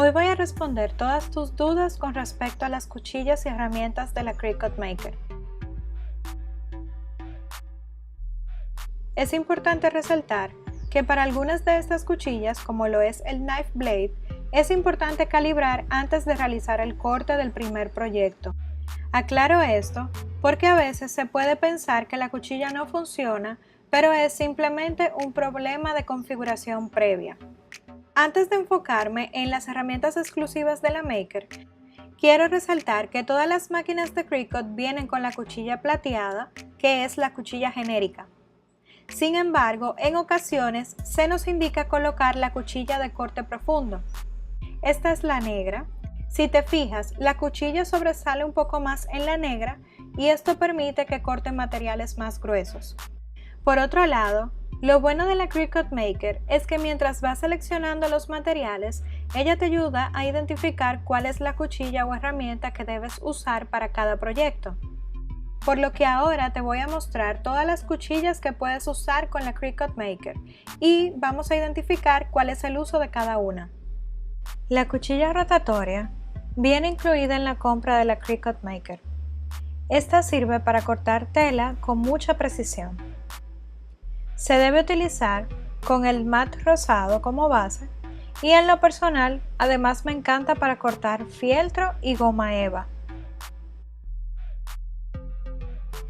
Hoy voy a responder todas tus dudas con respecto a las cuchillas y herramientas de la Cricut Maker. Es importante resaltar que para algunas de estas cuchillas, como lo es el Knife Blade, es importante calibrar antes de realizar el corte del primer proyecto. Aclaro esto porque a veces se puede pensar que la cuchilla no funciona, pero es simplemente un problema de configuración previa. Antes de enfocarme en las herramientas exclusivas de la Maker, quiero resaltar que todas las máquinas de Cricut vienen con la cuchilla plateada, que es la cuchilla genérica. Sin embargo, en ocasiones se nos indica colocar la cuchilla de corte profundo. Esta es la negra. Si te fijas, la cuchilla sobresale un poco más en la negra y esto permite que corte materiales más gruesos. Por otro lado, lo bueno de la Cricut Maker es que mientras vas seleccionando los materiales, ella te ayuda a identificar cuál es la cuchilla o herramienta que debes usar para cada proyecto. Por lo que ahora te voy a mostrar todas las cuchillas que puedes usar con la Cricut Maker y vamos a identificar cuál es el uso de cada una. La cuchilla rotatoria viene incluida en la compra de la Cricut Maker. Esta sirve para cortar tela con mucha precisión. Se debe utilizar con el mat rosado como base y en lo personal además me encanta para cortar fieltro y goma eva.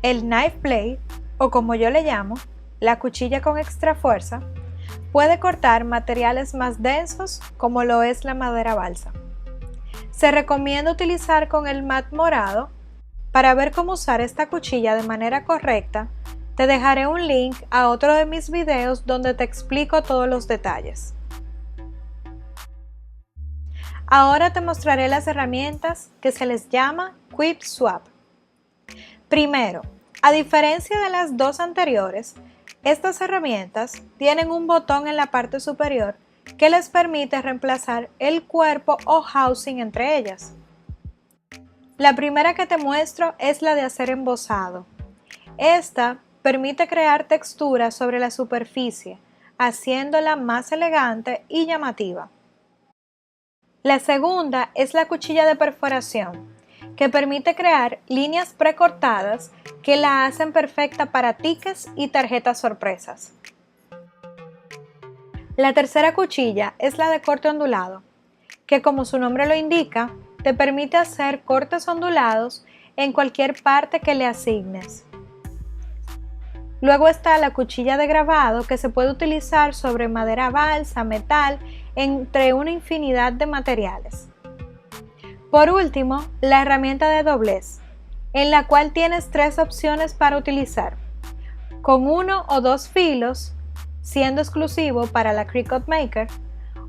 El Knife Blade, o como yo le llamo, la cuchilla con extra fuerza, puede cortar materiales más densos como lo es la madera balsa. Se recomienda utilizar con el mat morado. Para ver cómo usar esta cuchilla de manera correcta, te dejaré un link a otro de mis videos donde te explico todos los detalles. Ahora te mostraré las herramientas que se les llama Quick Swap. Primero, a diferencia de las dos anteriores, estas herramientas tienen un botón en la parte superior que les permite reemplazar el cuerpo o housing entre ellas. La primera que te muestro es la de hacer embosado. Esta permite crear texturas sobre la superficie, haciéndola más elegante y llamativa. La segunda es la cuchilla de perforación, que permite crear líneas precortadas que la hacen perfecta para tickets y tarjetas sorpresas. La tercera cuchilla es la de corte ondulado, que como su nombre lo indica, te permite hacer cortes ondulados en cualquier parte que le asignes. Luego está la cuchilla de grabado, que se puede utilizar sobre madera balsa, metal, entre una infinidad de materiales. Por último, la herramienta de doblez, en la cual tienes tres opciones para utilizar, con uno o dos filos, siendo exclusivo para la Cricut Maker,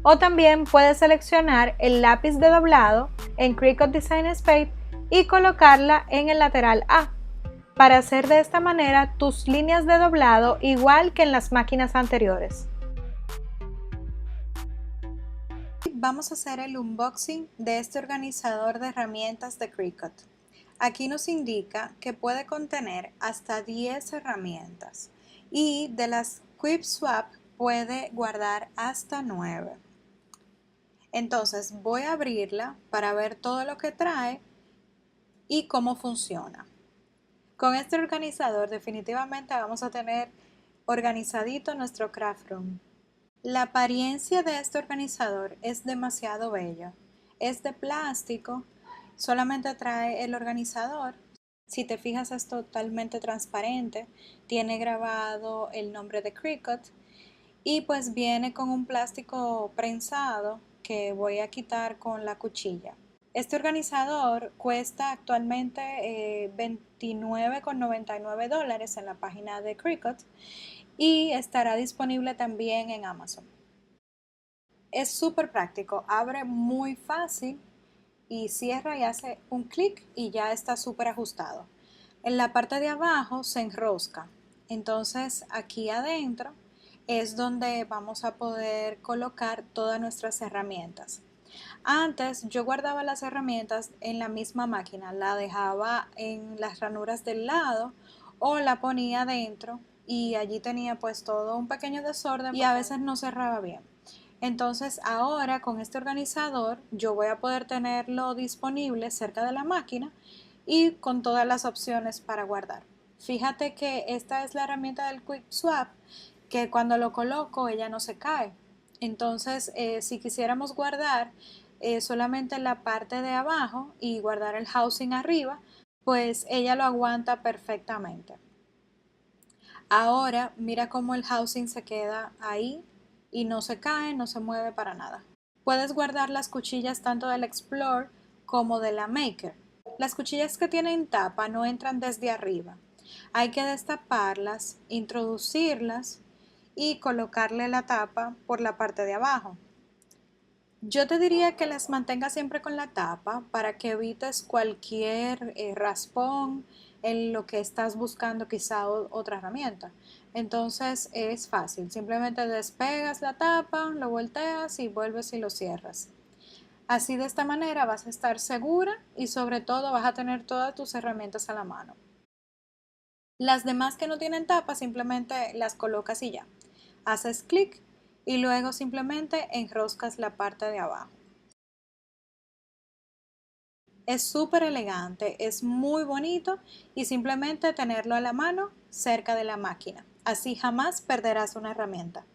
o también puedes seleccionar el lápiz de doblado en Cricut Design Spade y colocarla en el lateral A, para hacer de esta manera tus líneas de doblado igual que en las máquinas anteriores. Vamos a hacer el unboxing de este organizador de herramientas de Cricut. Aquí nos indica que puede contener hasta 10 herramientas y de las Quick Swap puede guardar hasta 9. Entonces voy a abrirla para ver todo lo que trae y cómo funciona. Con este organizador definitivamente vamos a tener organizadito nuestro craft room. La apariencia de este organizador es demasiado bello. Es de plástico, solamente trae el organizador. Si te fijas es totalmente transparente, tiene grabado el nombre de Cricut y pues viene con un plástico prensado que voy a quitar con la cuchilla. Este organizador cuesta actualmente $29,99 en la página de Cricut y estará disponible también en Amazon. Es súper práctico, abre muy fácil y cierra y hace un clic y ya está súper ajustado. En la parte de abajo se enrosca, entonces aquí adentro es donde vamos a poder colocar todas nuestras herramientas. Antes yo guardaba las herramientas en la misma máquina, la dejaba en las ranuras del lado o la ponía dentro y allí tenía pues todo un pequeño desorden y a veces no cerraba bien. Entonces ahora con este organizador yo voy a poder tenerlo disponible cerca de la máquina y con todas las opciones para guardar. Fíjate que esta es la herramienta del Quick Swap, que cuando lo coloco ella no se cae. Entonces si quisiéramos guardar solamente la parte de abajo y guardar el housing arriba, pues ella lo aguanta perfectamente. Ahora mira cómo el housing se queda ahí y no se cae, no se mueve para nada. Puedes guardar las cuchillas tanto del Explore como de la Maker. Las cuchillas que tienen tapa no entran desde arriba. Hay que destaparlas, introducirlas y colocarle la tapa por la parte de abajo. Yo te diría que las mantengas siempre con la tapa para que evites cualquier raspón en lo que estás buscando, quizá otra herramienta. Entonces es fácil, simplemente despegas la tapa, lo volteas y vuelves y lo cierras. Así de esta manera vas a estar segura y sobre todo vas a tener todas tus herramientas a la mano. Las demás que no tienen tapa simplemente las colocas y ya. Haces clic y luego simplemente enroscas la parte de abajo. Es súper elegante, es muy bonito y simplemente tenerlo a la mano cerca de la máquina. Así jamás perderás una herramienta.